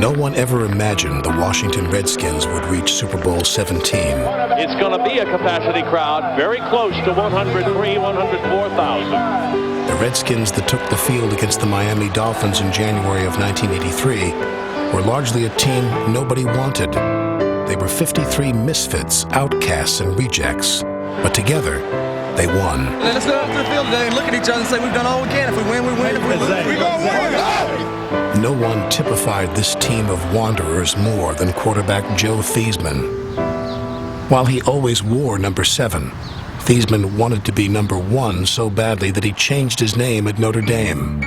No one ever imagined the Washington Redskins would reach Super Bowl 17. It's going to be a capacity crowd very close to 104,000. The Redskins that took the field against the Miami Dolphins in January of 1983 were largely a team nobody wanted. They were 53 misfits, outcasts, and rejects. But together, they won. Let's go out to the field today and look at each other and say we've done all we can. If we win, we win. If we lose, we go win. No one typified this team of wanderers more than quarterback Joe Theismann. While he always wore number 7, Theismann wanted to be number 1 so badly that he changed his name at Notre Dame.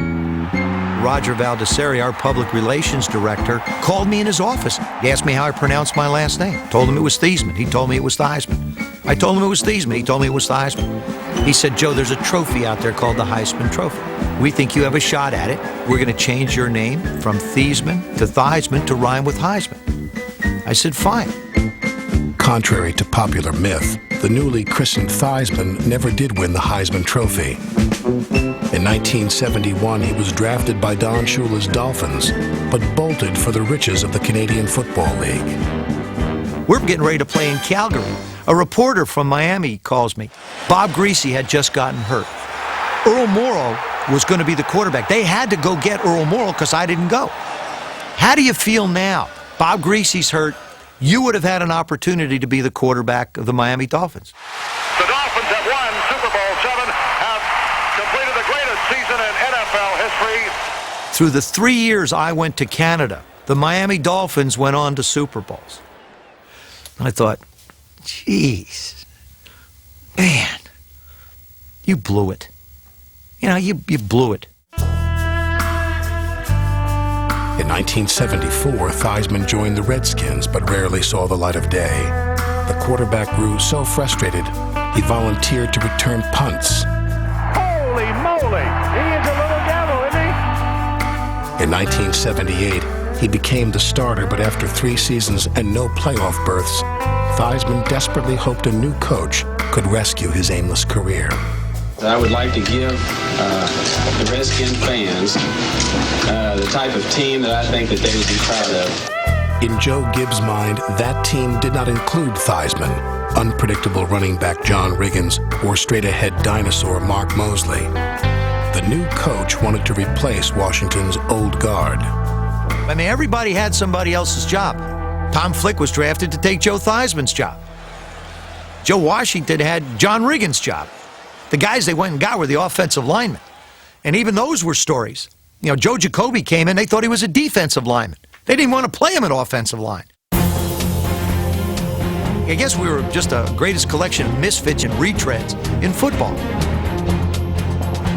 Roger Valdesari, our public relations director, called me in his office. He asked me how I pronounced my last name. Told him it was Theismann. He told me it was Theismann. I told him it was Theismann. He told me it was Theismann. He said, Joe, there's a trophy out there called the Heisman Trophy. We think you have a shot at it. We're going to change your name from Theismann to Theismann to rhyme with Heisman. I said, fine. Contrary to popular myth, the newly christened Theismann never did win the Heisman Trophy. In 1971, he was drafted by Don Shula's Dolphins, but bolted for the riches of the Canadian Football League. We're getting ready to play in Calgary. A reporter from Miami calls me. Bob Greasy had just gotten hurt. Earl Morrow was going to be the quarterback. They had to go get Earl Morrow because I didn't go. How do you feel now? Bob Greasy's hurt. You would have had an opportunity to be the quarterback of the Miami Dolphins. The Dolphins have won Super Bowl 7, have completed the greatest season in NFL history. Through the 3 years I went to Canada, the Miami Dolphins went on to Super Bowls. I thought, geez, man, you blew it. You know, you blew it. In 1974, Theismann joined the Redskins, but rarely saw the light of day. The quarterback grew so frustrated, he volunteered to return punts. Holy moly! He is a little devil, isn't he? In 1978, he became the starter, but after 3 seasons and no playoff berths, Theismann desperately hoped a new coach could rescue his aimless career. I would like to give the Redskins fans the type of team that I think that they would be proud of. In Joe Gibbs' mind, that team did not include Theismann, unpredictable running back John Riggins, or straight-ahead dinosaur Mark Mosley. The new coach wanted to replace Washington's old guard. I mean, everybody had somebody else's job. Tom Flick was drafted to take Joe Theismann's job. Joe Washington had John Riggins' job. The guys they went and got were the offensive linemen. And even those were stories. You know, Joe Jacoby came in, they thought he was a defensive lineman. They didn't want to play him at offensive line. I guess we were just a greatest collection of misfits and retreads in football.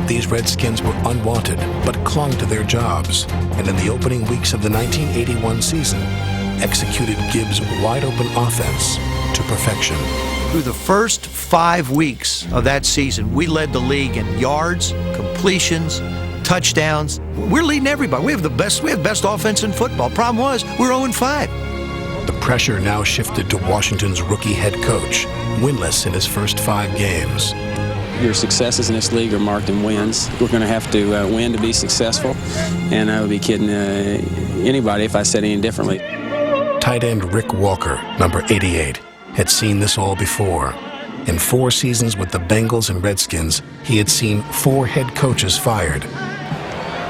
These Redskins were unwanted, but clung to their jobs, and in the opening weeks of the 1981 season, executed Gibbs' wide-open offense to perfection. Through the first 5 weeks of that season, we led the league in yards, completions, touchdowns. We're leading everybody. We have best offense in football. Problem was, we're 0-5. The pressure now shifted to Washington's rookie head coach, winless in his first 5 games. Your successes in this league are marked in wins. We're going to have to win to be successful, and I would be kidding anybody if I said any differently. Tight end Rick Walker, number 88, had seen this all before. In 4 seasons with the Bengals and Redskins, he had seen 4 head coaches fired.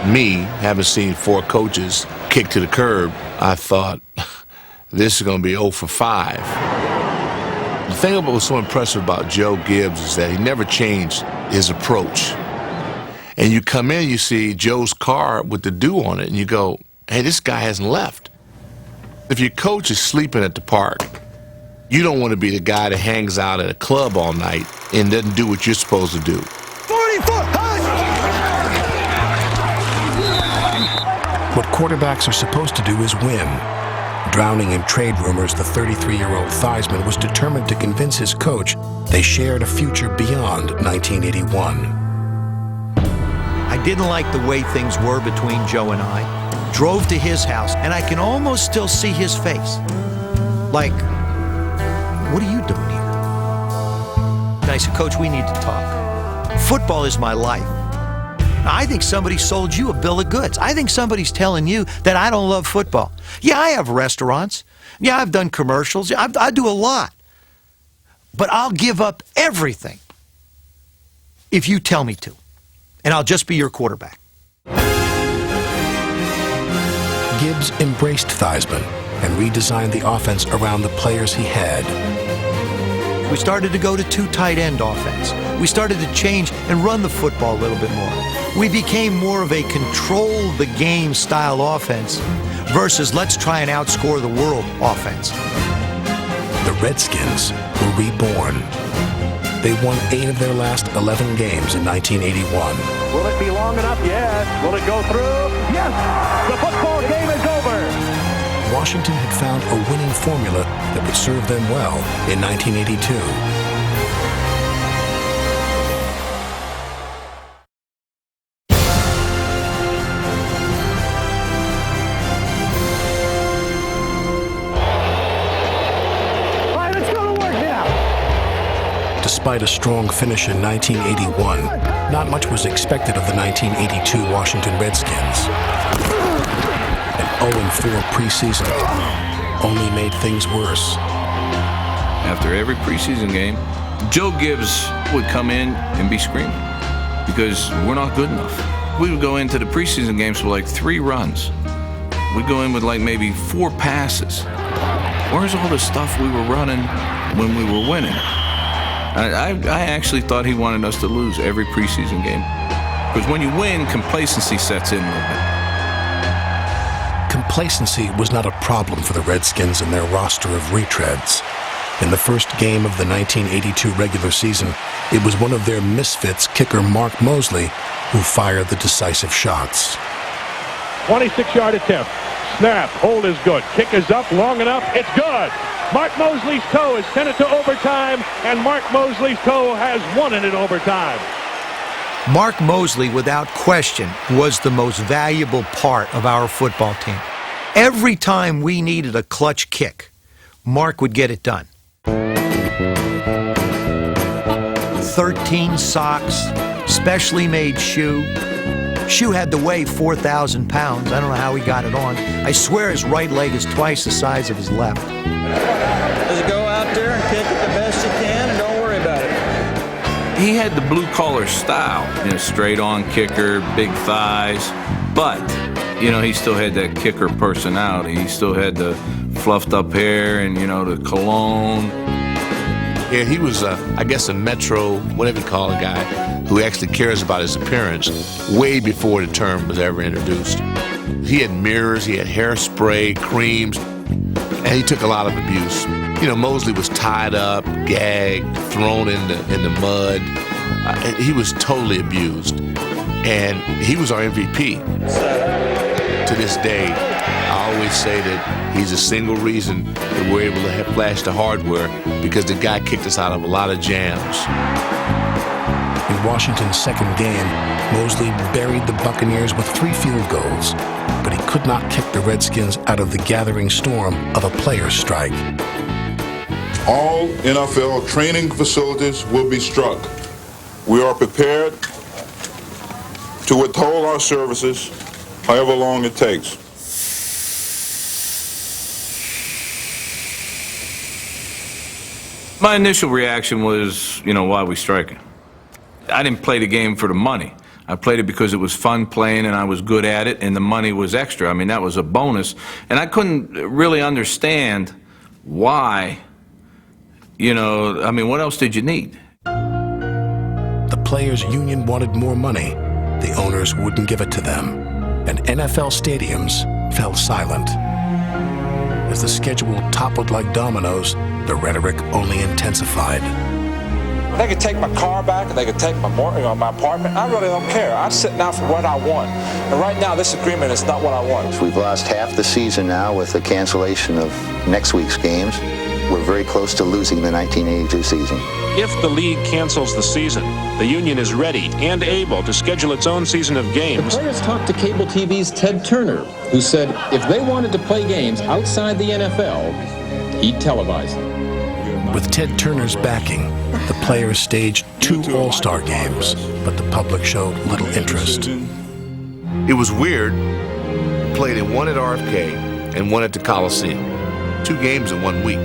Me, having seen 4 coaches kicked to the curb, I thought, this is going to be 0 for 5. The thing that was so impressive about Joe Gibbs is that he never changed his approach. And you come in, you see Joe's car with the dew on it, and you go, hey, this guy hasn't left. If your coach is sleeping at the park, you don't want to be the guy that hangs out at a club all night and doesn't do what you're supposed to do. 44! What quarterbacks are supposed to do is win. Drowning in trade rumors, the 33-year-old Theismann was determined to convince his coach they shared a future beyond 1981. I didn't like the way things were between Joe and I. Drove to his house, and I can almost still see his face. Like, what are you doing here? And I said, Coach, we need to talk. Football is my life. I think somebody sold you a bill of goods. I think somebody's telling you that I don't love football. Yeah, I have restaurants. Yeah, I've done commercials. I do a lot. But I'll give up everything if you tell me to. And I'll just be your quarterback. Gibbs embraced Theismann and redesigned the offense around the players he had. We started to go to two tight end offense. We started to change and run the football a little bit more. We became more of a control the game style offense versus let's try and outscore the world offense. The Redskins were reborn. They won 8 of their last 11 games in 1981. Will it be long enough? Yes. Will it go through? Yes. The football game is over. Washington had found a winning formula that would serve them well in 1982. Despite a strong finish in 1981, not much was expected of the 1982 Washington Redskins. An 0-4 preseason only made things worse. After every preseason game, Joe Gibbs would come in and be screaming because we're not good enough. We would go into the preseason games with like 3 runs. We'd go in with like maybe 4 passes. Where's all the stuff we were running when we were winning? I actually thought he wanted us to lose every preseason game. Because when you win, complacency sets in a little bit. Complacency was not a problem for the Redskins and their roster of retreads. In the first game of the 1982 regular season, it was one of their misfits, kicker Mark Mosley, who fired the decisive shots. 26-yard attempt. Snap. Hold is good. Kick is up long enough. It's good. Mark Mosley's toe has sent it to overtime, and Mark Mosley's toe has won it in overtime. Mark Mosley, without question, was the most valuable part of our football team. Every time we needed a clutch kick, Mark would get it done. 13 socks, specially made shoe. Shoe had to weigh 4,000 pounds. I don't know how he got it on. I swear his right leg is twice the size of his left. Just go out there and kick it the best you can and don't worry about it. He had the blue-collar style, straight-on kicker, big thighs, but, he still had that kicker personality. He still had the fluffed-up hair and, the cologne. Yeah, he was, I guess, a metro, whatever you call a guy, who actually cares about his appearance way before the term was ever introduced. He had mirrors, he had hairspray, creams, and he took a lot of abuse. Mosley was tied up, gagged, thrown in the mud. He was totally abused, and he was our MVP. To this day, I always say that he's a single reason that we're able to have flash the hardware, because the guy kicked us out of a lot of jams. In Washington's second game, Mosley buried the Buccaneers with 3 field goals, but he could not kick the Redskins out of the gathering storm of a players' strike. All NFL training facilities will be struck. We are prepared to withhold our services however long it takes. My initial reaction was, why are we striking? I didn't play the game for the money. I played it because it was fun playing and I was good at it, and the money was extra. That was a bonus. And I couldn't really understand why, what else did you need? The players' union wanted more money. The owners wouldn't give it to them. And NFL stadiums fell silent. As the schedule toppled like dominoes, the rhetoric only intensified. They could take my car back, they could take my apartment. I really don't care. I'm sitting out for what I want. And right now, this agreement is not what I want. We've lost half the season now with the cancellation of next week's games. We're very close to losing the 1982 season. If the league cancels the season, the union is ready and able to schedule its own season of games. The players talked to cable TV's Ted Turner, who said if they wanted to play games outside the NFL, he'd televise them. With Ted Turner's backing, the players staged 2 All-Star games, but the public showed little interest. It was weird. Played in one at RFK and one at the Coliseum. 2 games in 1 week.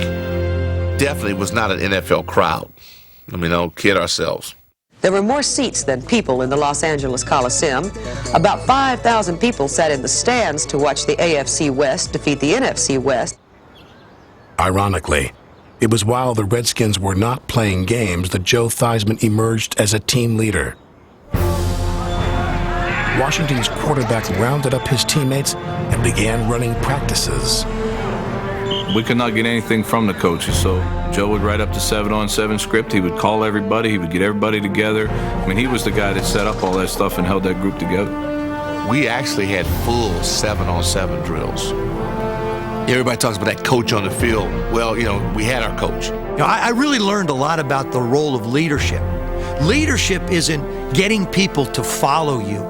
Definitely was not an NFL crowd. I mean, don't kid ourselves. There were more seats than people in the Los Angeles Coliseum. About 5,000 people sat in the stands to watch the AFC West defeat the NFC West. Ironically, it was while the Redskins were not playing games that Joe Theismann emerged as a team leader. Washington's quarterback rounded up his teammates and began running practices. We could not get anything from the coaches, so Joe would write up the 7-on-7 script. He would call everybody. He would get everybody together. I mean, he was the guy that set up all that stuff and held that group together. We actually had full 7-on-7 drills. Everybody talks about that coach on the field. Well, we had our coach. I really learned a lot about the role of leadership. Leadership isn't getting people to follow you.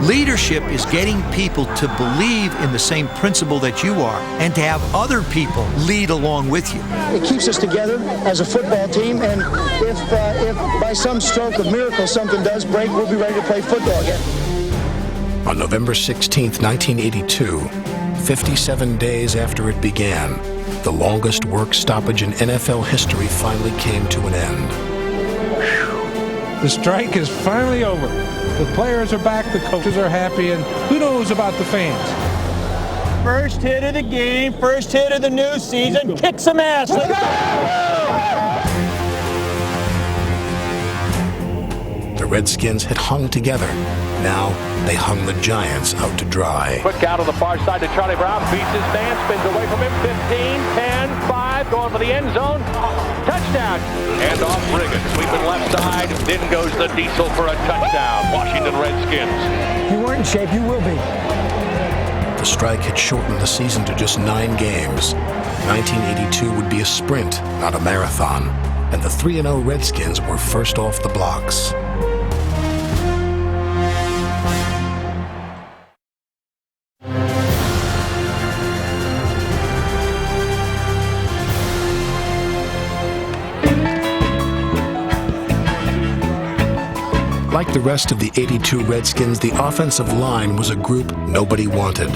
Leadership is getting people to believe in the same principle that you are and to have other people lead along with you. It keeps us together as a football team, and if by some stroke of miracle something does break, we'll be ready to play football again. On November 16th, 1982, 57 days after it began, the longest work stoppage in NFL history finally came to an end. The strike is finally over. The players are back, the coaches are happy, and who knows about the fans? First hit of the game, first hit of the new season. Kick some ass. Let's go! The Redskins had hung together. Now they hung the Giants out to dry. Quick out on the far side to Charlie Brown. Beats his man, spins away from him. 15, 10, 5, going for the end zone. Touchdown. And off Riggin. Sweeping left side. Then goes the Diesel for a touchdown. Washington Redskins. You weren't in shape, you will be. The strike had shortened the season to just 9 games. 1982 would be a sprint, not a marathon. And the 3-0 Redskins were first off the blocks. Like the rest of the 82 Redskins, the offensive line was a group nobody wanted.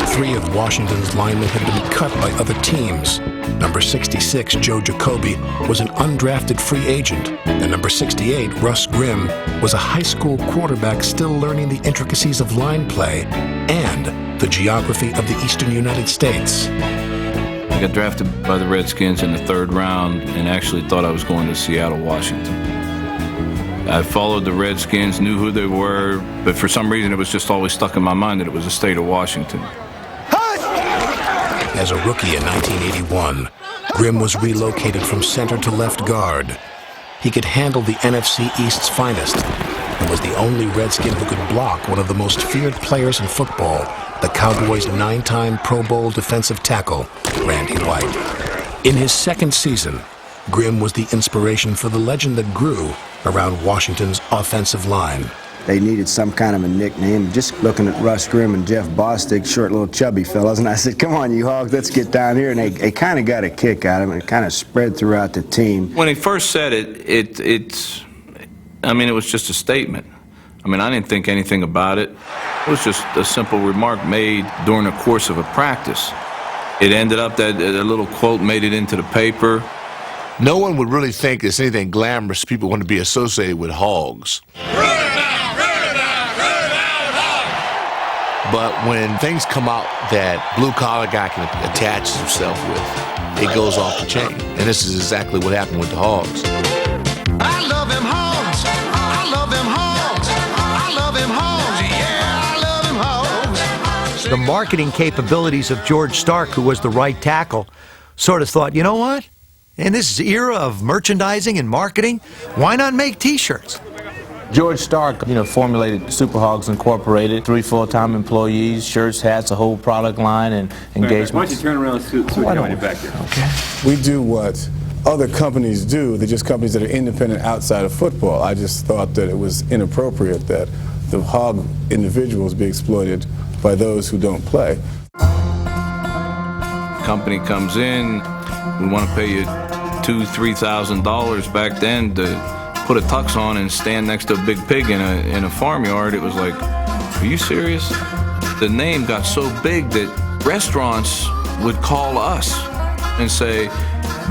3 of Washington's linemen had been cut by other teams. Number 66, Joe Jacoby, was an undrafted free agent, and number 68, Russ Grimm, was a high school quarterback still learning the intricacies of line play and the geography of the eastern United States. I got drafted by the Redskins in the 3rd round and actually thought I was going to Seattle, Washington. I followed the Redskins, knew who they were, but for some reason it was just always stuck in my mind that it was the state of Washington. As a rookie in 1981, Grimm was relocated from center to left guard. He could handle the NFC East's finest and was the only Redskin who could block one of the most feared players in football, the Cowboys' 9-time Pro Bowl defensive tackle, Randy White. In his 2nd season, Grimm was the inspiration for the legend that grew around Washington's offensive line. They needed some kind of a nickname. Just looking at Russ Grimm and Jeff Bostic, short little chubby fellas, and I said, come on, you hogs, let's get down here. And they kind of got a kick out of it. It kind of spread throughout the team. When he first said it was just a statement. I mean, I didn't think anything about it. It was just a simple remark made during the course of a practice. It ended up that a little quote made it into the paper. No one would really think there's anything glamorous people want to be associated with hogs. But when things come out that blue-collar guy can attach himself with, it goes off the chain. And this is exactly what happened with the Hogs. I love them Hogs. I love them Hogs. I love them Hogs. Yeah, I love them Hogs. The marketing capabilities of George Stark, who was the right tackle, sort of thought, you know what? In this era of merchandising and marketing, why not make T-shirts? George Stark, formulated Super Hogs Incorporated, 3 full-time employees, shirts, hats, a whole product line, and engagements. Why don't you turn around so we can get back there? Okay. We do what other companies do. They're just companies that are independent outside of football. I just thought that it was inappropriate that the hog individuals be exploited by those who don't play. Company comes in, we want to pay you $2 $2,000-3,000 back then to put a tux on and stand next to a big pig in a farmyard. It was like, are you serious? The name got so big that restaurants would call us and say,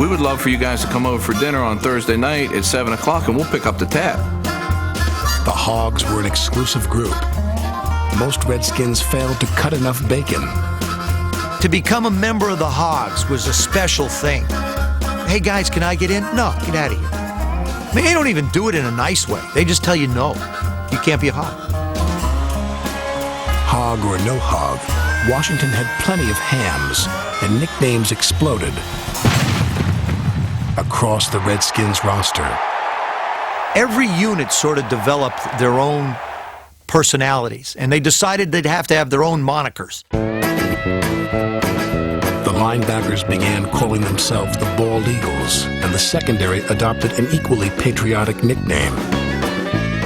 we would love for you guys to come over for dinner on Thursday night at 7 o'clock and we'll pick up the tab. The Hogs were an exclusive group. Most Redskins failed to cut enough bacon. To become a member of the Hogs was a special thing. Hey guys, can I get in? No, get out of here. I mean, they don't even do it in a nice way. They just tell you no. You can't be a Hog. Hog or no Hog, Washington had plenty of hams, and nicknames exploded across the Redskins roster. Every unit sort of developed their own personalities, and they decided they'd have to have their own monikers. The linebackers began calling themselves the Bald Eagles, and the secondary adopted an equally patriotic nickname.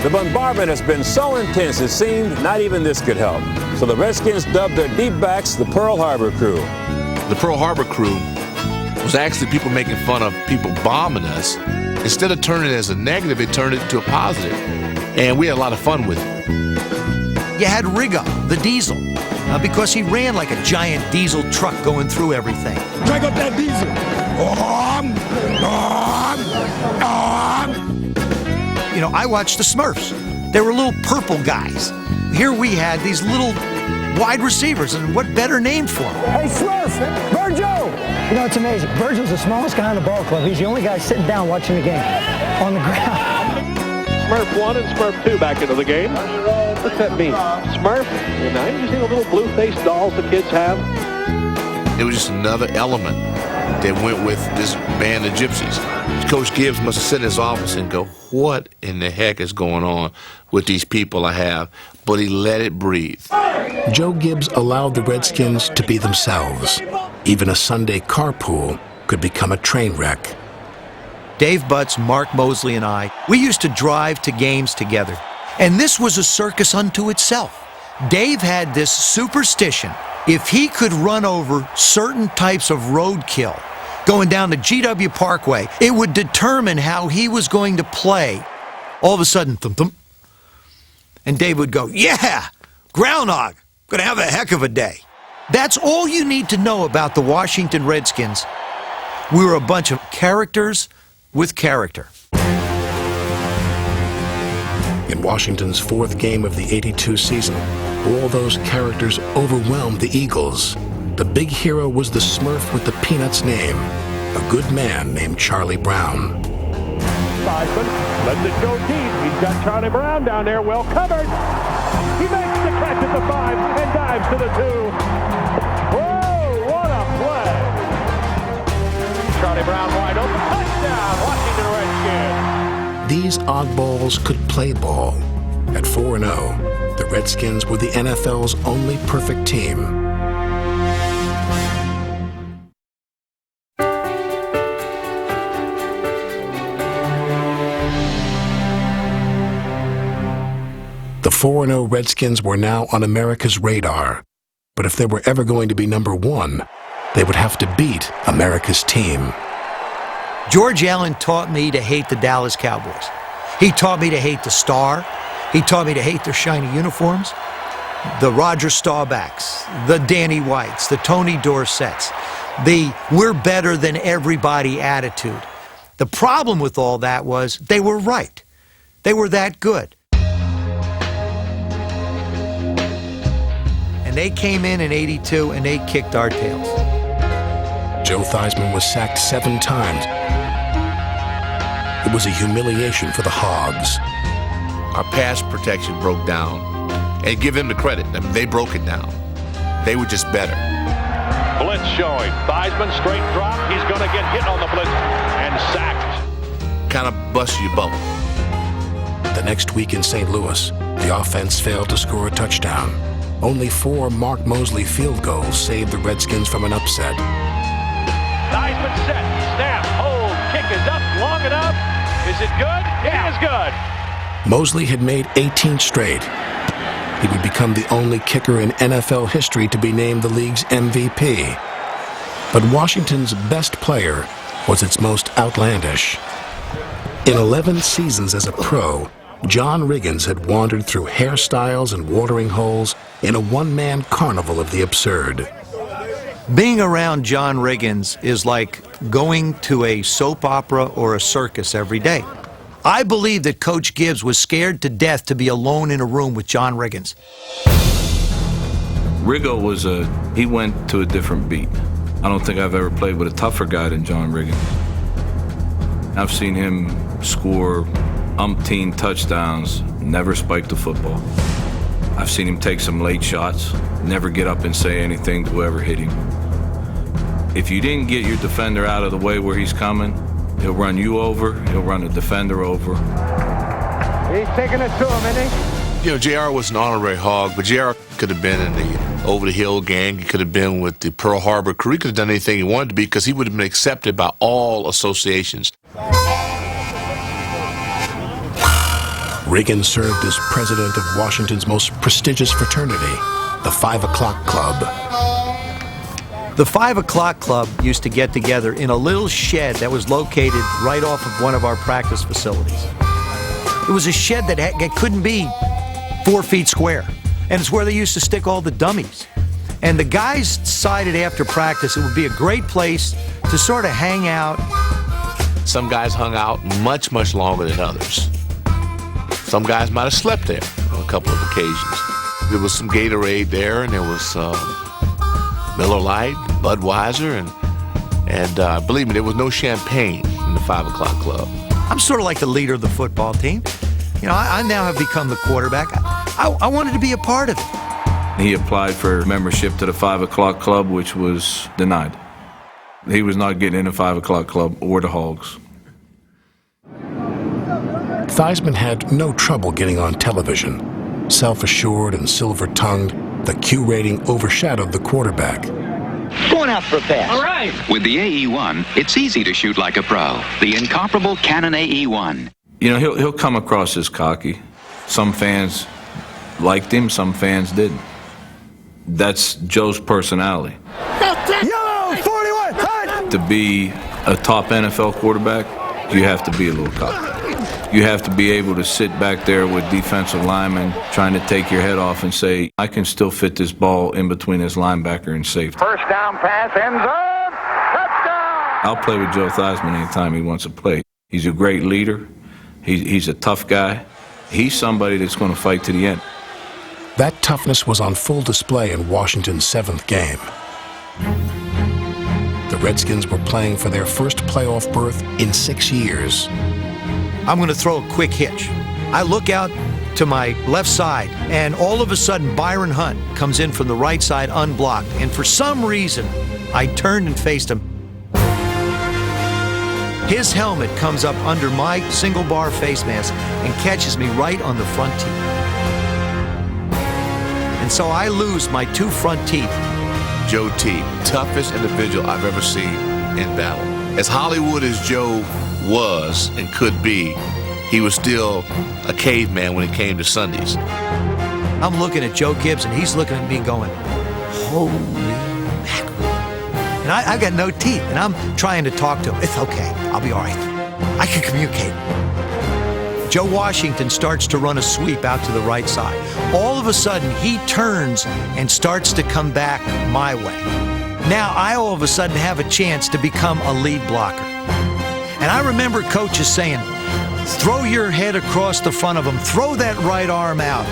The bombardment has been so intense it seemed not even this could help. So the Redskins dubbed their deep backs the Pearl Harbor Crew. The Pearl Harbor Crew was actually people making fun of people bombing us. Instead of turning it as a negative, it turned it to a positive. And we had a lot of fun with it. You had Rigga, the diesel, because he ran like a giant diesel truck going through everything. Drag up that diesel. You know, I watched the Smurfs. They were little purple guys. Here we had these little wide receivers, and what better name for them? Hey, Smurf, Virgil! You know, it's amazing. Virgil's the smallest guy on the ball club. He's the only guy sitting down watching the game on the ground. Smurf 1 and Smurf 2 back into the game. What's that mean? Smurf? You know, you see the little blue-faced dolls the kids have? It was just another element that went with this band of gypsies. Coach Gibbs must have sat in his office and go, what in the heck is going on with these people I have? But he let it breathe. Joe Gibbs allowed the Redskins to be themselves. Even a Sunday carpool could become a train wreck. Dave Butts, Mark Mosley, and I, we used to drive to games together. And this was a circus unto itself. Dave had this superstition. If he could run over certain types of roadkill going down the GW Parkway, it would determine how he was going to play. All of a sudden, thump-thump. And Dave would go, yeah, groundhog, gonna have a heck of a day. That's all you need to know about the Washington Redskins. We were a bunch of characters with character. In Washington's fourth game of the '82 season, all those characters overwhelmed the Eagles. The big hero was the Smurf with the Peanuts name, a good man named Charlie Brown. Theismann lets it go deep. He's got Charlie Brown down there, well covered. He makes the catch at the 5 and dives to the 2. Whoa, what a play! Charlie Brown wide open, touchdown, Washington Redskins. These oddballs could play ball. At 4-0, the Redskins were the NFL's only perfect team. The 4-0 Redskins were now on America's radar. But if they were ever going to be number one, they would have to beat America's team. George Allen taught me to hate the Dallas Cowboys. He taught me to hate the Star. He taught me to hate their shiny uniforms. The Roger Staubachs, the Danny Whites, the Tony Dorsetts, the we're better than everybody attitude. The problem with all that was they were right. They were that good. And they came in '82 and they kicked our tails. Joe Theismann was sacked 7 times. It was a humiliation for the Hogs. Our pass protection broke down. And give them the credit. I mean, they broke it down. They were just better. Blitz showing. Theismann straight drop. He's going to get hit on the blitz and sacked. Kind of bust your bubble. The next week in St. Louis, the offense failed to score a touchdown. Only 4 Mark Mosley field goals saved the Redskins from an upset. Theismann set, snap, hold, kick is up, long enough. Is it good? It is good. Mosley had made 18 straight. He would become the only kicker in NFL history to be named the league's MVP. But Washington's best player was its most outlandish. In 11 seasons as a pro, John Riggins had wandered through hairstyles and watering holes in a one-man carnival of the absurd. Being around John Riggins is like going to a soap opera or a circus every day. I believe that Coach Gibbs was scared to death to be alone in a room with John Riggins. Riggo he went to a different beat. I don't think I've ever played with a tougher guy than John Riggins. I've seen him score umpteen touchdowns, never spiked a football. I've seen him take some late shots, never get up and say anything to whoever hit him. If you didn't get your defender out of the way where he's coming, he'll run you over, he'll run the defender over. He's taking it to him, isn't he? You know, JR was an honorary Hog, but JR could have been in the Over the Hill gang. He could have been with the Pearl Harbor crew. He could have done anything he wanted to be because he would have been accepted by all associations. Riggins served as president of Washington's most prestigious fraternity, the 5 O'Clock Club. The 5 O'Clock Club used to get together in a little shed that was located right off of one of our practice facilities. It was a shed that couldn't be 4 feet square, and it's where they used to stick all the dummies. And the guys decided after practice it would be a great place to sort of hang out. Some guys hung out much, much longer than others. Some guys might have slept there on a couple of occasions. There was some Gatorade there, and there was Miller Lite, Budweiser, and believe me, there was no champagne in the 5 O'Clock Club. I'm sort of like the leader of the football team. You know, I now have become the quarterback. I wanted to be a part of it. He applied for membership to the 5 O'Clock Club, which was denied. He was not getting in the 5 O'Clock Club or the Hogs. Theismann had no trouble getting on television. Self-assured and silver-tongued, the Q rating overshadowed the quarterback. Going out for a pass. All right. With the AE-1, it's easy to shoot like a pro. The incomparable Canon AE-1. You know, he'll come across as cocky. Some fans liked him, some fans didn't. That's Joe's personality. Yo, 41, cut! To be a top NFL quarterback, you have to be a little cocky. You have to be able to sit back there with defensive linemen trying to take your head off and say, I can still fit this ball in between this linebacker and safety. First down pass, end zone, touchdown! I'll play with Joe Theismann anytime he wants to play. He's a great leader. He's a tough guy. He's somebody that's going to fight to the end. That toughness was on full display in Washington's 7th game. The Redskins were playing for their first playoff berth in 6 years. I'm going to throw a quick hitch. I look out to my left side, and all of a sudden Byron Hunt comes in from the right side unblocked, and for some reason I turned and faced him. His helmet comes up under my single bar face mask and catches me right on the front teeth. And so I lose my 2 front teeth. Joe T, toughest individual I've ever seen in battle. As Hollywood as Joe was and could be, he was still a caveman when it came to Sundays. I'm looking at Joe Gibbs, and he's looking at me going, holy mackerel. And I've got no teeth, and I'm trying to talk to him. It's okay. I'll be all right. I can communicate. Joe Washington starts to run a sweep out to the right side. All of a sudden, he turns and starts to come back my way. Now, I all of a sudden have a chance to become a lead blocker. And I remember coaches saying, throw your head across the front of him, throw that right arm out.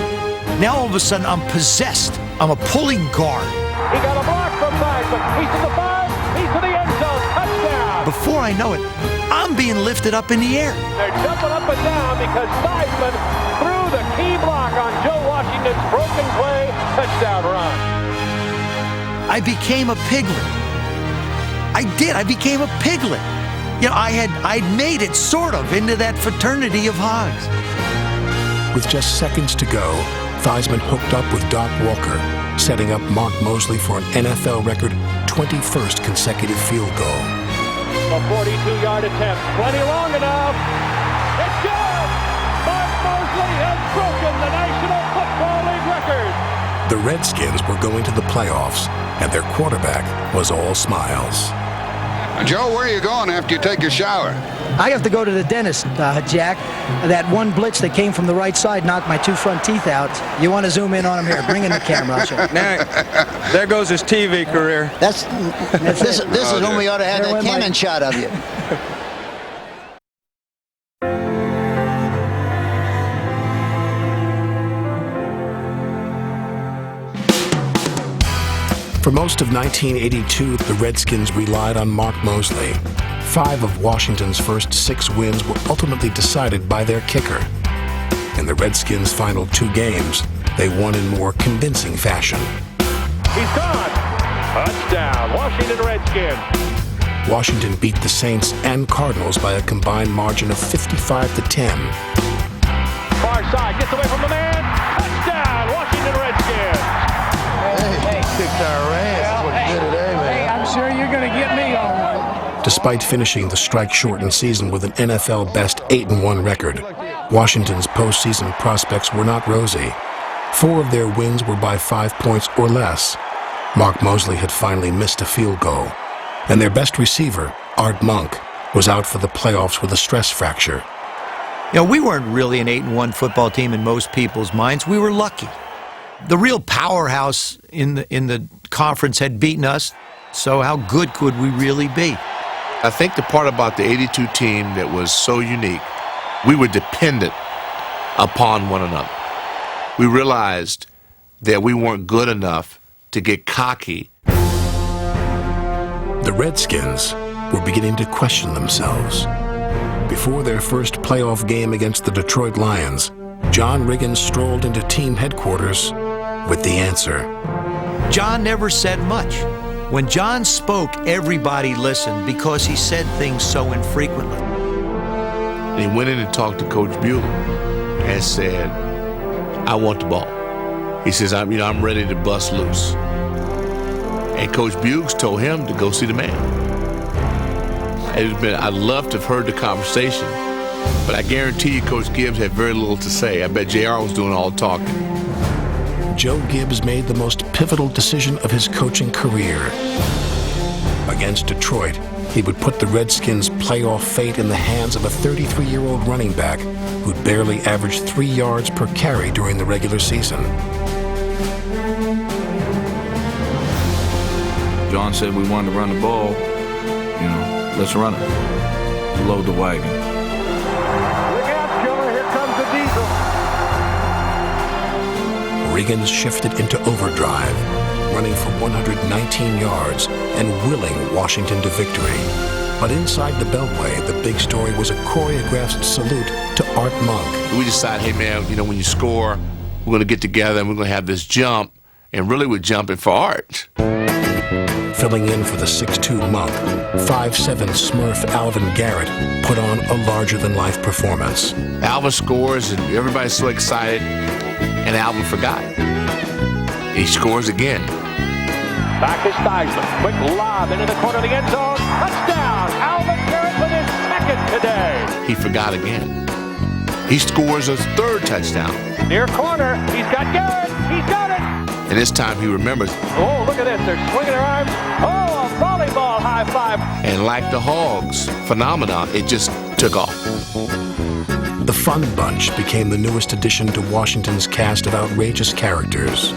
Now, all of a sudden, I'm possessed. I'm a pulling guard. He got a block from Theismann. He's to the 5, he's to the end zone, touchdown! Before I know it, I'm being lifted up in the air. They're jumping up and down because Theismann threw the key block on Joe Washington's broken play touchdown run. I became a piglet. I did. I became a piglet. You know, I'd made it sort of into that fraternity of hogs. With just seconds to go, Theismann hooked up with Doc Walker, setting up Mark Mosley for an NFL record 21st consecutive field goal. A 42-yard attempt, plenty long enough. It's good! Mark Mosley has broken the National Football League record. The Redskins were going to the playoffs, and their quarterback was all smiles. Joe, where are you going after you take your shower? I have to go to the dentist, Jack. That one blitz that came from the right side knocked my 2 front teeth out. You want to zoom in on him here? Bring in the camera. I'll show you. Now, there goes his TV career. This is when we ought to have that cannon shot of you. For most of 1982, the Redskins relied on Mark Mosley. 5 of Washington's first 6 wins were ultimately decided by their kicker. In the Redskins' final 2 games, they won in more convincing fashion. He's gone. Touchdown, Washington Redskins. Washington beat the Saints and Cardinals by a combined margin of 55-10. Far side, gets away from the man. Touchdown, Washington Redskins. Hey, kicked our ass. That's what you did today, man. Hey, I'm sure you're going to get me all right. Despite finishing the strike-shortened season with an NFL-best 8-1 record, Washington's postseason prospects were not rosy. 4 of their wins were by 5 points or less. Mark Mosley had finally missed a field goal, and their best receiver, Art Monk, was out for the playoffs with a stress fracture. You know, we weren't really an 8-1 football team in most people's minds. We were lucky. The real powerhouse in the conference had beaten us, so how good could we really be? I think the part about the 82 team that was so unique, we were dependent upon one another. We realized that we weren't good enough to get cocky. The Redskins were beginning to question themselves. Before their first playoff game against the Detroit Lions, John Riggins strolled into team headquarters with the answer. John never said much. When John spoke, everybody listened because he said things so infrequently. And he went in and talked to Coach Buell and said, I want the ball. He says, I'm ready to bust loose. And Coach Buggs told him to go see the man. I'd love to have heard the conversation, but I guarantee you Coach Gibbs had very little to say. I bet JR was doing all the talking. Joe Gibbs made the most pivotal decision of his coaching career. Against Detroit, he would put the Redskins' playoff fate in the hands of a 33-year-old running back who'd barely averaged 3 yards per carry during the regular season. John said we wanted to run the ball. Let's run it. Load the wagon. Look out, Killer. Here comes the diesel. Riggins shifted into overdrive, running for 119 yards and willing Washington to victory. But inside the Beltway, the big story was a choreographed salute to Art Monk. We decided, hey man, when you score, we're going to get together and we're going to have this jump, and really we're jumping for Art. Filling in for the 6'2 Monk, 5'7 Smurf Alvin Garrett put on a larger-than-life performance. Alvin scores, and everybody's so excited, and Alvin forgot. He scores again. Back is Theismann. Quick lob into the corner of the end zone. Touchdown! Alvin Garrett with his 2nd today. He forgot again. He scores a 3rd touchdown. Near corner. He's got Garrett. He's got it. And this time he remembers. Oh, look at this. They're swinging their arms. Oh, a volleyball high five. And like the Hogs phenomenon, it just took off. The Fun Bunch became the newest addition to Washington's cast of outrageous characters.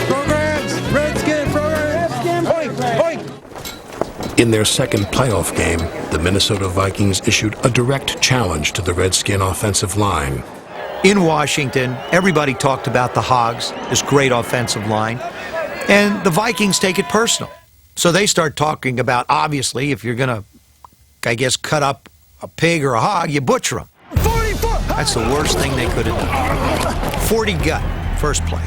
Programs! Redskin program! Redskin! Oink! Oink! In their second playoff game, the Minnesota Vikings issued a direct challenge to the Redskin offensive line. In Washington, everybody talked about the Hogs, this great offensive line, and the Vikings take it personal. So they start talking about, obviously, if you're going to, cut up a pig or a hog, you butcher them. 44! That's the worst thing they could have done. 40 gut, first play.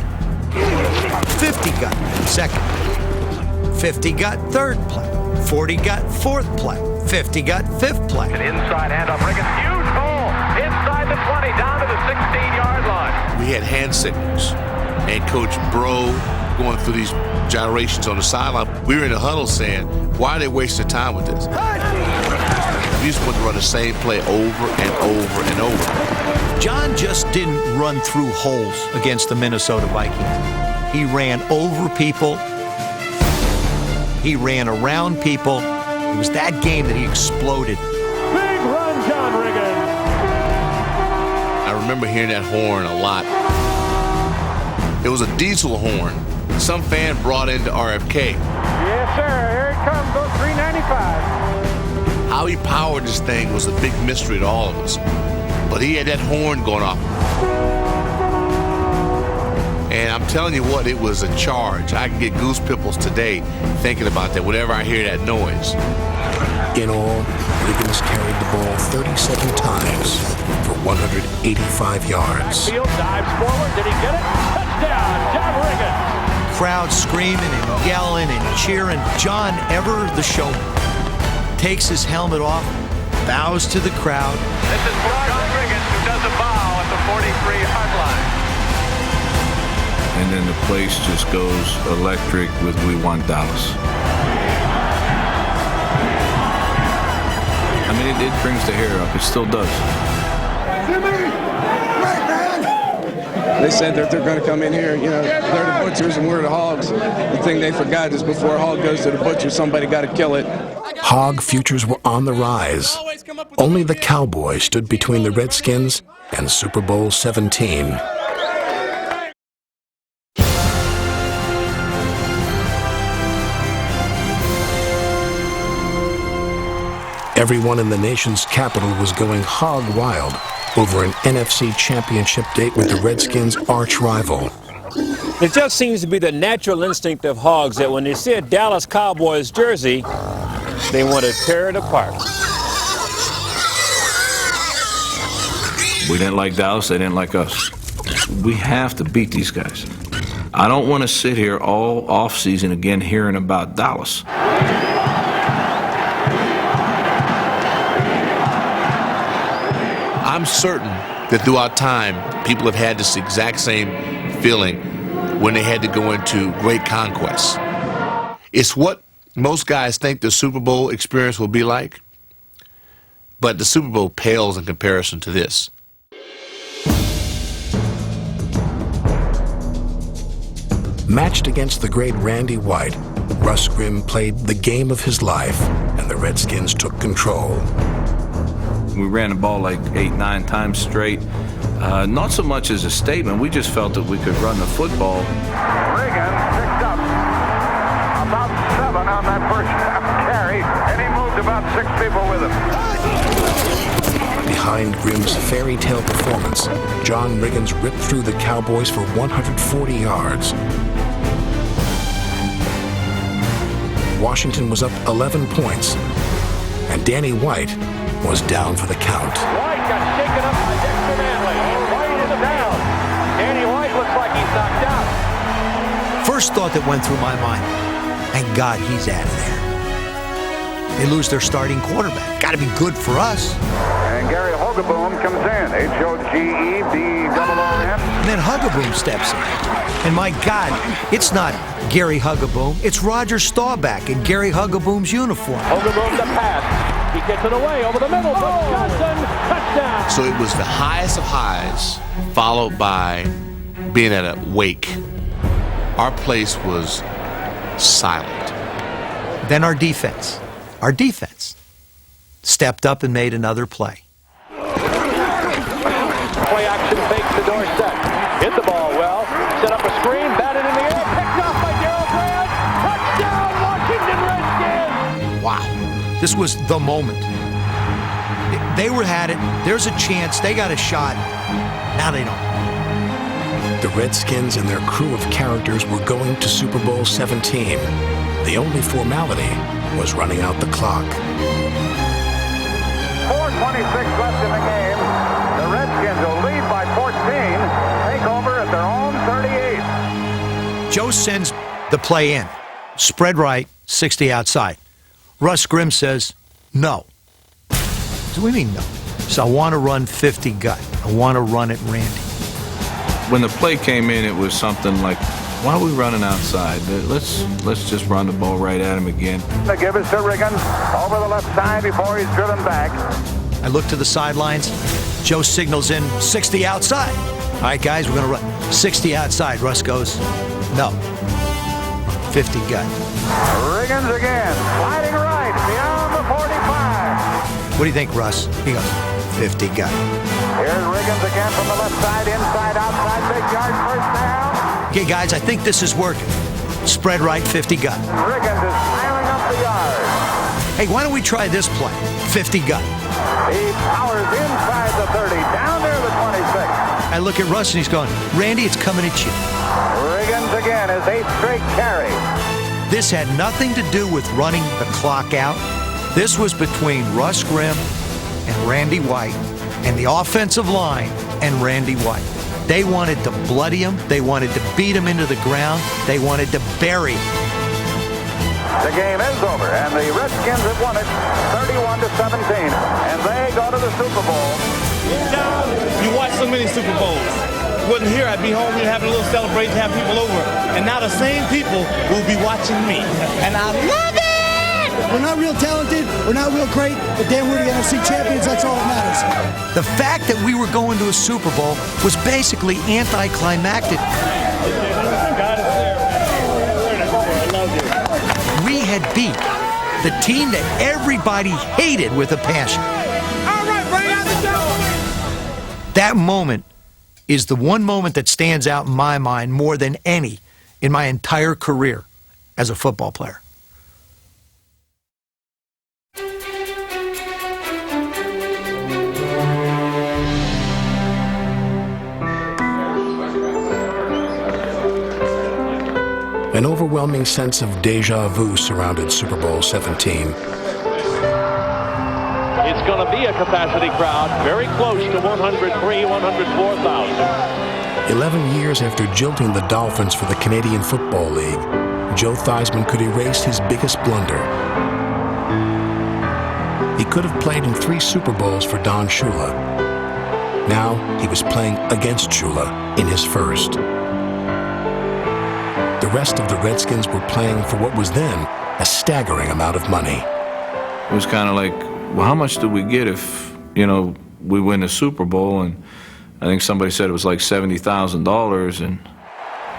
50 gut, second play. 50 gut, third play. 40 gut, fourth play. 50 gut, fifth play. An inside handoff. Riggins, huge hole. Inside the 20, down to the 16-yard line. We had hand signals, and Coach Bro going through these gyrations on the sideline. We were in the huddle saying, why are they wasting time with this? We just want to run the same play over and over and over. John just didn't run through holes against the Minnesota Vikings. He ran over people. He ran around people. It was that game that he exploded. Big run, John Riggins. I remember hearing that horn a lot. It was a diesel horn. Some fan brought into RFK. Yes, sir. Here it comes. Go 395. How he powered this thing was a big mystery to all of us. But he had that horn going off. And I'm telling you what, it was a charge. I can get goose pimples today thinking about that whenever I hear that noise. In all, Riggins carried the ball 37 times for 185 yards. Field dives forward. Did he get it? Touchdown, John Riggins. Crowd screaming and yelling and cheering. John, ever the showman, takes his helmet off, bows to the crowd. This is for John Riggins, who does a bow at the 43-yard line. And then the place just goes electric with "We Want Dallas." I mean, it brings the hair up. It still does. They said that they're going to come in here, you know, they're the butchers and we're the hogs. The thing they forgot is before a hog goes to the butcher, somebody got to kill it. Hog futures were on the rise. Only the Cowboys stood between the Redskins and Super Bowl 17. Everyone in the nation's capital was going hog wild over an NFC championship date with the Redskins' arch rival. It just seems to be the natural instinct of hogs that when they see a Dallas Cowboys jersey, they want to tear it apart. We didn't like Dallas, they didn't like us. We have to beat these guys. I don't want to sit here all offseason again hearing about Dallas. I'm certain that throughout time, people have had this exact same feeling when they had to go into great conquests. It's what most guys think the Super Bowl experience will be like, but the Super Bowl pales in comparison to this. Matched against the great Randy White, Russ Grimm played the game of his life, and the Redskins took control. We ran the ball like 8-9 times straight. Not so much as a statement, we just felt that we could run the football. Riggins picked up about 7 on that first carry, and he moved about 6 people with him. Behind Grimm's fairy tale performance, John Riggins ripped through the Cowboys for 140 yards. Washington was up 11 points, and Danny White was down for the count. White got shaken up by Dexter Manley. White is down. Danny White looks like he's knocked out. First thought that went through my mind, thank God he's out of there. They lose their starting quarterback. Got to be good for us. And Gary Hogaboom comes in. H-O-G-E-B-O-O-M. And then Hugaboom steps in. And my God, it's not Gary Hugaboom. It's Roger Staubach in Gary Hugaboom's uniform. Hogaboom the pass. He gets it away over the middle. Johnson, touchdown. So it was the highest of highs, followed by being at a wake. Our place was silent. Then our defense stepped up and made another play. Play action fakes the doorstep. Hit the ball well. Set up a screen. Batted in the air. Picked off by Darryl Grant. Touchdown, Washington Redskins. Wow. This was the moment. They had it. There's a chance. They got a shot. Now they don't. The Redskins and their crew of characters were going to Super Bowl 17. The only formality was running out the clock. 4:26 left in the game. The Redskins will lead by 14. Take over at their own 38. Joe sends the play in. Spread right, 60 outside. Russ Grimm says, no. So what do you mean no? So I want to run 50 gut. I want to run it Randy. When the play came in, it was something like, why are we running outside? Let's just run the ball right at him again. The give is to Riggins over the left side before he's driven back. I look to the sidelines. Joe signals in 60 outside. All right, guys, we're going to run 60 outside. Russ goes, no. 50 gut. Riggins again, sliding right beyond the 45. What do you think, Russ? He goes, 50 gut. Here's Riggins again from the left side, inside, outside, big yard, first down. Okay, guys, I think this is working. Spread right, 50 gut. Riggins is piling up the yard. Hey, why don't we try this play? 50 gut. He powers inside the 30, down near the 26. I look at Russ and he's going, Randy, it's coming at you. Riggins again, his 8th straight carry. This had nothing to do with running the clock out. This was between Russ Grimm and Randy White and the offensive line and Randy White. They wanted to bloody him. They wanted to beat him into the ground. They wanted to bury him. The game is over, and the Redskins have won it 31-17, and they go to the Super Bowl. Now, you watch so many Super Bowls. Wasn't here, I'd be home, we'd have a little celebration, have people over, and now the same people will be watching me, and I love it! We're not real talented, we're not real great, but damn, we're the NFC champions, that's all that matters. The fact that we were going to a Super Bowl was basically anticlimactic. We had beat the team that everybody hated with a passion. All right, bring out the show! That moment is the one moment that stands out in my mind more than any in my entire career as a football player. An overwhelming sense of deja vu surrounded Super Bowl 17. It's going to be a capacity crowd, very close to 103, 104,000. 11 years after jilting the Dolphins for the Canadian Football League, Joe Theismann could erase his biggest blunder. He could have played in 3 Super Bowls for Don Shula. Now he was playing against Shula in his first. The rest of the Redskins were playing for what was then a staggering amount of money. It was kind of like, well, how much do we get if, we win the Super Bowl? And I think somebody said it was like $70,000, and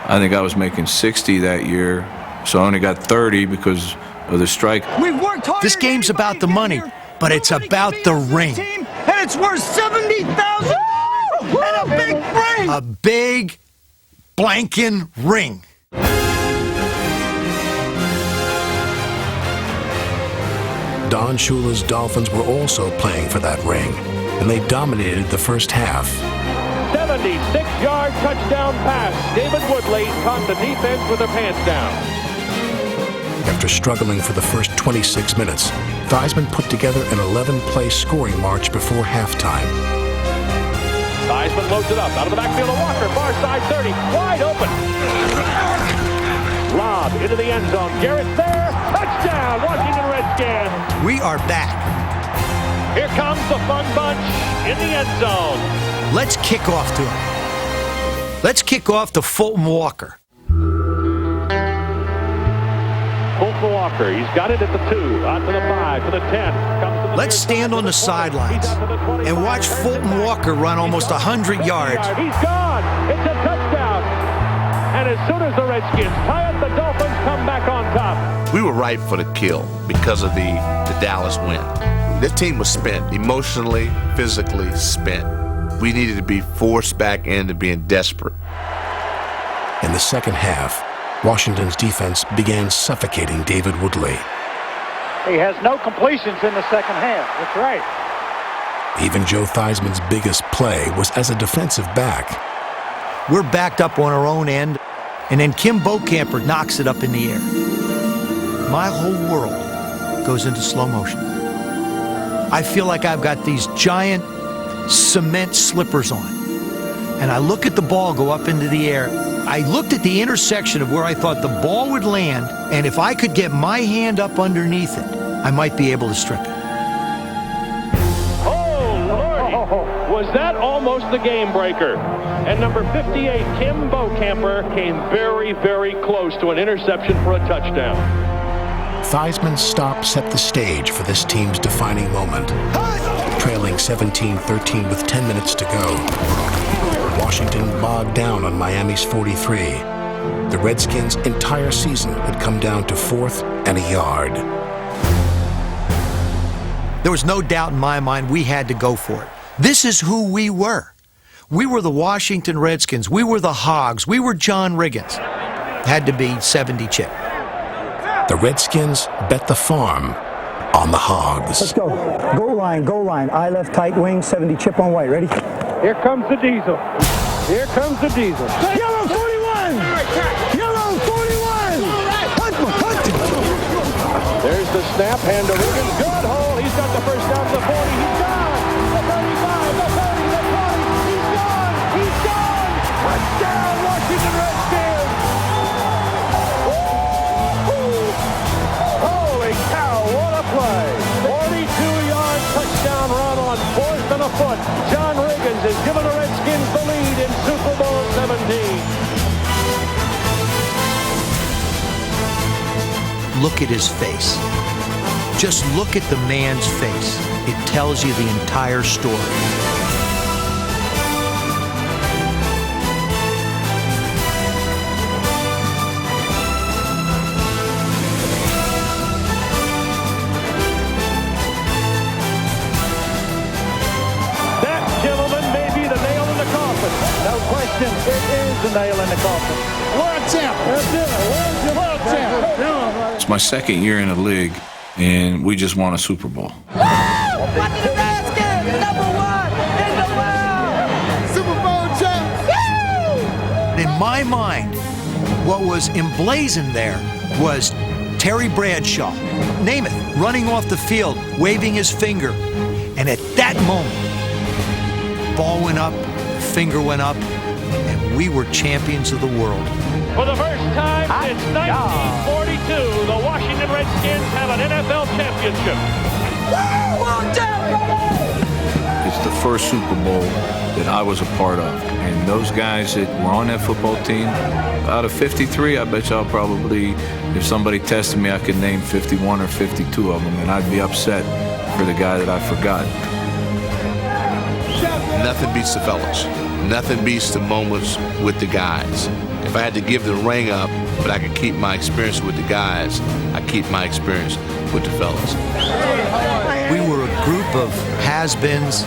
I think I was making 60 that year, so I only got 30 because of the strike. We've worked hard. This game's about the money, but it's about the ring. And it's worth $70,000 and a big ring. A big blanking ring. Don Shula's Dolphins were also playing for that ring, and they dominated the first half. 76-yard touchdown pass. David Woodley caught the defense with their pants down. After struggling for the first 26 minutes, Theismann put together an 11-play scoring march before halftime. Theismann loads it up out of the backfield of Walker, far side 30, wide open. Lob into the end zone. Garrett's there. Touchdown, Washington Redskins. We are back. Here comes the fun bunch in the end zone. Let's kick off to him. Let's kick off to Fulton Walker. Fulton Walker, he's got it at the 2, out to the 5, to the 10. Comes to the Let's stand on the sidelines and watch Fulton Walker run almost 100 yards. He's gone. It's a touchdown. And as soon as the Redskins tie up, the Dolphins come back on top. We were ripe for the kill because of the Dallas win. This team was spent, emotionally, physically spent. We needed to be forced back into being desperate. In the second half, Washington's defense began suffocating David Woodley. He has no completions in the second half. That's right. Even Joe Theismann's biggest play was as a defensive back. We're backed up on our own end, and then Kim Bocamper knocks it up in the air. My whole world goes into slow motion. I feel like I've got these giant cement slippers on, and I look at the ball go up into the air. I looked at the intersection of where I thought the ball would land, and if I could get my hand up underneath it, I might be able to strip it. Oh, Lordy. Was that almost the game breaker? And number 58, Kim Bocamper, came very, very close to an interception for a touchdown. Theismann's stop set the stage for this team's defining moment. Trailing 17-13 with 10 minutes to go, Washington bogged down on Miami's 43. The Redskins' entire season had come down to 4th and a yard. There was no doubt in my mind we had to go for it. This is who we were. We were the Washington Redskins. We were the Hogs. We were John Riggins. Had to be 70 chip. The Redskins bet the farm on the Hogs. Let's go. Goal line, goal line. I left tight wing, 70 chip on white. Ready? Here comes the Diesel. Here comes the Diesel. Yellow 41! Yellow 41! Hunt! There's the snap, hand to Riggins. Good hole. He's got the first down to the 40. He's gone. The 35, the 30, the 20. He's gone. He's gone. Touchdown, Washington Redskins. Holy cow, what a play. 42-yard touchdown run on 4th and a foot. John Riggins has given the Redskins the lead in Super Bowl 17. Look at his face. Just look at the man's face. It tells you the entire story. That, gentlemen, may be the nail in the coffin. No question, it is the nail in the coffin. World champ. World champ. It's my second year in the league, and we just won a Super Bowl. Washington Redskins, #1 in the world. Super Bowl champs. In my mind, what was emblazoned there was Terry Bradshaw, Namath, running off the field, waving his finger. And at that moment, ball went up, finger went up, and we were champions of the world. For the first time since 1942, the Washington Redskins have an NFL championship. It's the first Super Bowl that I was a part of. And those guys that were on that football team, out of 53, I bet y'all probably, if somebody tested me, I could name 51 or 52 of them, and I'd be upset for the guy that I forgot. Nothing beats the fellas. Nothing beats the moments with the guys. If I had to give the ring up, but I could keep my experience with the guys, I keep my experience with the fellas. We were a group of has-beens,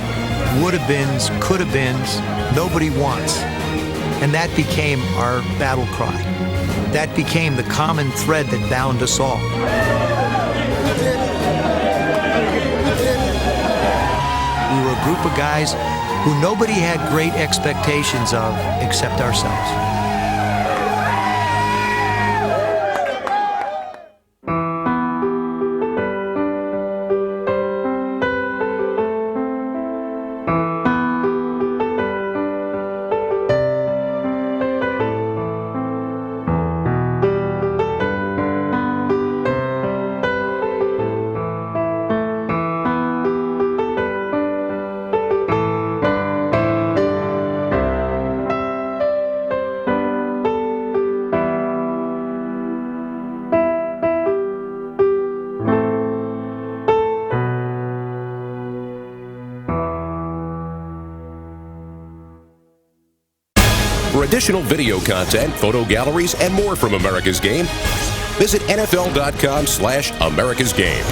would-have-beens, could-have-beens, nobody wants. And that became our battle cry. That became the common thread that bound us all. We were a group of guys who nobody had great expectations of except ourselves. For additional video content, photo galleries, and more from America's Game, visit NFL.com/AmericasGame.